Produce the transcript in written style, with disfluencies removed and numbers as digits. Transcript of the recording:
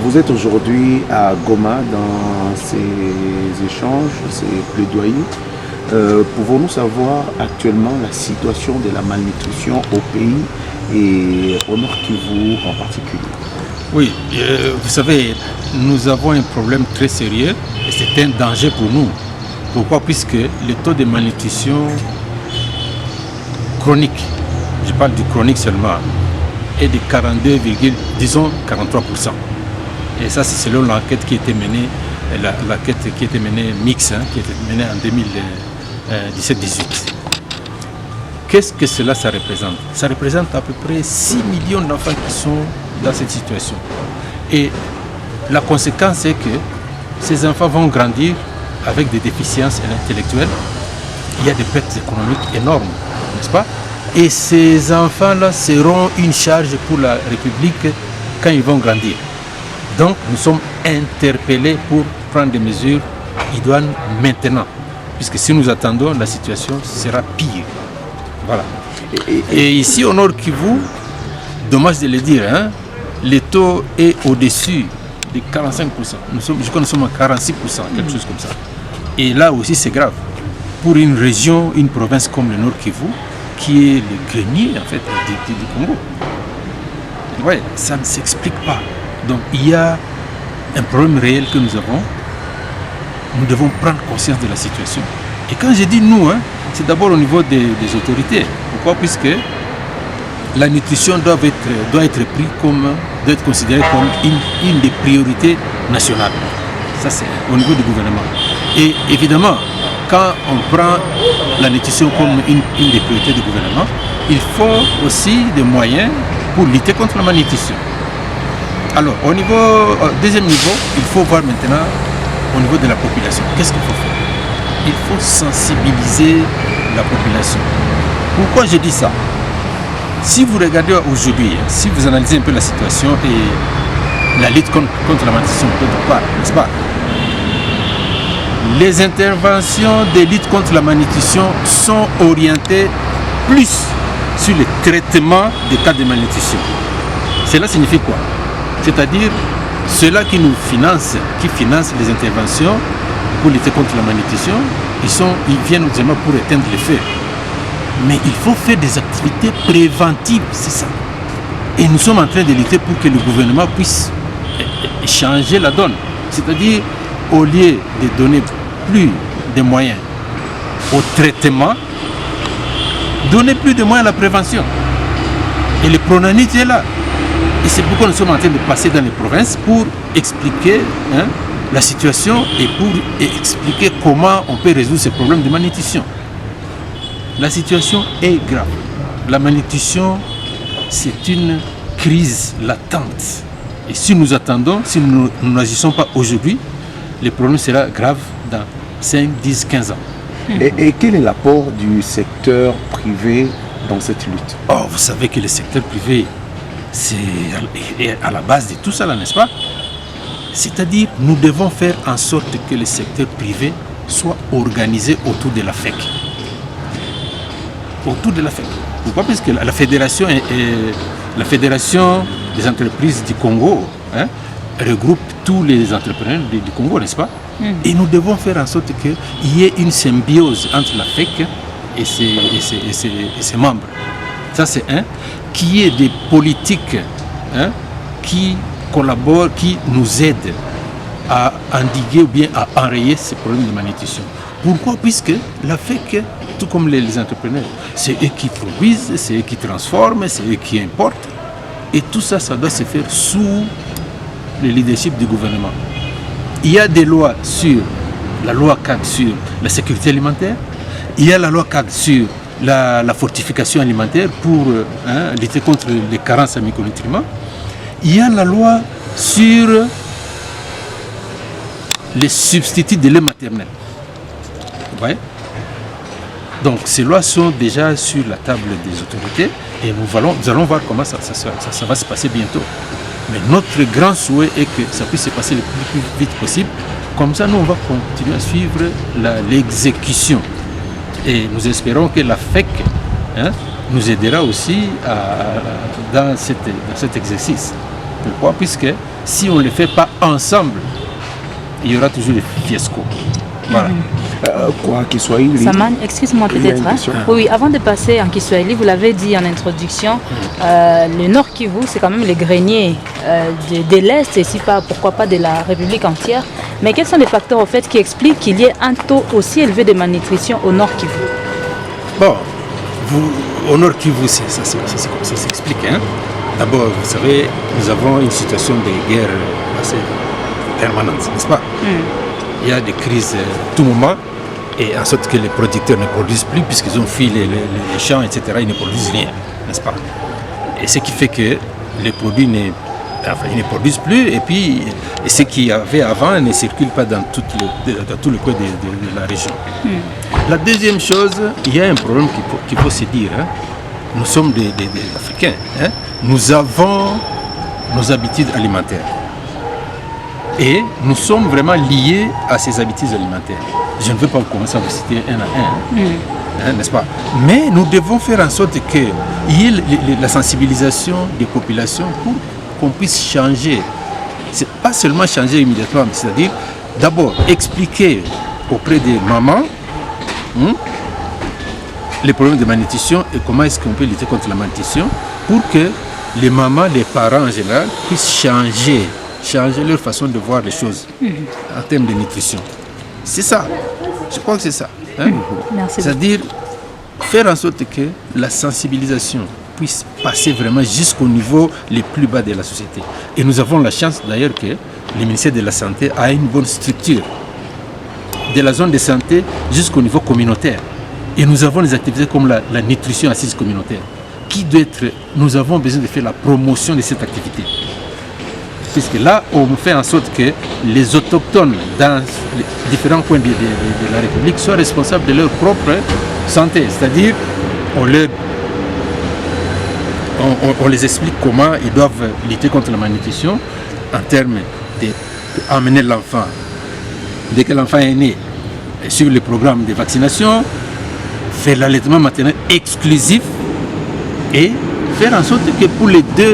Vous êtes aujourd'hui à Goma dans ces échanges, ces plaidoyers. Pouvons-nous savoir actuellement la situation de la malnutrition au pays et au Nord Kivu en particulier? Oui, vous savez, nous avons un problème très sérieux et c'est un danger pour nous. Pourquoi? Puisque le taux de malnutrition chronique, je parle du chronique seulement, est de 42, disons 43%. Et ça, c'est selon l'enquête qui a été menée, l'enquête qui a été menée mixte, qui a été menée en 2017-18. Qu'est-ce que cela ça représente? Ça représente à peu près 6 millions d'enfants qui sont dans cette situation. Et la conséquence, c'est que ces enfants vont grandir avec des déficiences intellectuelles. Il y a des pertes économiques énormes, n'est-ce pas? Et ces enfants-là seront une charge pour la République quand ils vont grandir. Donc, nous sommes interpellés pour prendre des mesures idoines maintenant. Puisque si nous attendons, la situation sera pire. Voilà. Et ici, au Nord Kivu, dommage de le dire, hein, le taux est au-dessus de 45%. Je crois que nous sommes à 46%, quelque chose comme ça. Et là aussi, c'est grave. Pour une région, une province comme le Nord Kivu, qui est le grenier, en fait, du Congo. Ouais, ça ne s'explique pas. Donc, il y a un problème réel que nous avons. Nous devons prendre conscience de la situation. Et quand je dis nous, hein, c'est d'abord au niveau des autorités. Pourquoi? Puisque la nutrition doit être considérée comme une des priorités nationales. Ça, c'est au niveau du gouvernement. Et évidemment, quand on prend la nutrition comme une des priorités du gouvernement, il faut aussi des moyens pour lutter contre la malnutrition. Alors, deuxième niveau, il faut voir maintenant au niveau de la population. Qu'est-ce qu'il faut faire? Il faut sensibiliser la population. Pourquoi je dis ça? Si vous regardez aujourd'hui, si vous analysez un peu la situation et la lutte contre la malnutrition, n'est-ce pas? Les interventions de lutte contre la malnutrition sont orientées plus sur le traitement des cas de malnutrition. Cela signifie quoi? C'est-à-dire ceux-là qui financent les interventions pour lutter contre la malnutrition, ils viennent notamment pour éteindre les feux. Mais il faut faire des activités préventives, c'est ça. Et nous sommes en train de lutter pour que le gouvernement puisse changer la donne. C'est-à-dire, au lieu de donner plus de moyens au traitement, donner plus de moyens à la prévention. Et le pronanite est là. Et c'est pourquoi nous sommes en train de passer dans les provinces pour expliquer la situation et pour expliquer comment on peut résoudre ces problèmes de malnutrition. La situation est grave. La malnutrition, c'est une crise latente. Et si nous attendons, si nous n'agissons pas aujourd'hui, le problème sera grave dans 5, 10, 15 ans. Et quel est l'apport du secteur privé dans cette lutte? Oh, vous savez que le secteur privé, c'est à la base de tout ça, n'est-ce pas? C'est-à-dire, nous devons faire en sorte que le secteur privé soit organisé autour de la FEC. Autour de la FEC. Pourquoi? Parce que la fédération des entreprises du Congo regroupe tous les entrepreneurs du Congo, n'est-ce pas? Et nous devons faire en sorte qu'il y ait une symbiose entre la FEC et ses membres. Ça, c'est un. Qu'il y ait des politiques qui collaborent, qui nous aident à endiguer ou bien à enrayer ces problèmes de malnutrition. Pourquoi? Puisque la FEC, tout comme les entrepreneurs, c'est eux qui produisent, c'est eux qui transforment, c'est eux qui importent. Et tout ça, ça doit se faire sous le leadership du gouvernement. Il y a des lois sur la loi cadre sur la sécurité alimentaire, il y a la loi cadre sur la fortification alimentaire pour lutter contre les carences en micronutriments. Il y a la loi sur les substituts de lait maternel. Vous voyez? Donc ces lois sont déjà sur la table des autorités et nous allons voir comment ça va se passer bientôt. Mais notre grand souhait est que ça puisse se passer le plus vite possible. Comme ça, nous, on va continuer à suivre l'exécution. Et nous espérons que la FEC nous aidera aussi dans cet exercice. Pourquoi? Puisque si on ne le fait pas ensemble, il y aura toujours des fiascos. Voilà. Quoi qu'il soit, il Saman, excuse-moi peut-être. Oui, avant de passer en Kiswahili, vous l'avez dit en introduction, le Nord Kivu, c'est quand même les greniers de l'Est, et si pas, pourquoi pas de la République entière. Mais quels sont les facteurs au fait qui expliquent qu'il y ait un taux aussi élevé de malnutrition au Nord Kivu? Bon, au Nord Kivu, ça s'explique. Hein? D'abord, vous savez, nous avons une situation de guerre assez permanente, n'est-ce pas? Il y a des crises à tout moment, et en sorte que les producteurs ne produisent plus, puisqu'ils ont fui les champs, etc., ils ne produisent rien, n'est-ce pas? Et ce qui fait que les produits ils ne produisent plus, et puis et ce qu'il y avait avant ne circule pas dans tout le coin de la région. La deuxième chose, il y a un problème qu'il faut se dire. Hein. Nous sommes des Africains. Hein. Nous avons nos habitudes alimentaires. Et nous sommes vraiment liés à ces habitudes alimentaires. Je ne veux pas commencer à vous citer un à un, hein, n'est-ce pas? Mais nous devons faire en sorte qu'il y ait la sensibilisation des populations pour qu'on puisse changer. Ce n'est pas seulement changer immédiatement, c'est-à-dire d'abord expliquer auprès des mamans les problèmes de malnutrition et comment est-ce qu'on peut lutter contre la malnutrition pour que les mamans, les parents en général puissent changer leur façon de voir les choses en termes de nutrition. C'est ça. Je crois que c'est ça. Hein? C'est-à-dire faire en sorte que la sensibilisation puisse passer vraiment jusqu'au niveau les plus bas de la société. Et nous avons la chance d'ailleurs que le ministère de la Santé a une bonne structure de la zone de santé jusqu'au niveau communautaire. Et nous avons des activités comme la nutrition assise communautaire qui doit être... Nous avons besoin de faire la promotion de cette activité. Puisque là, on fait en sorte que les autochtones dans les différents coins de la République soient responsables de leur propre santé. C'est-à-dire, on les explique comment ils doivent lutter contre la malnutrition en termes d'amener l'enfant, dès que l'enfant est né, suivre le programme de vaccination, faire l'allaitement maternel exclusif et faire en sorte que pour les 2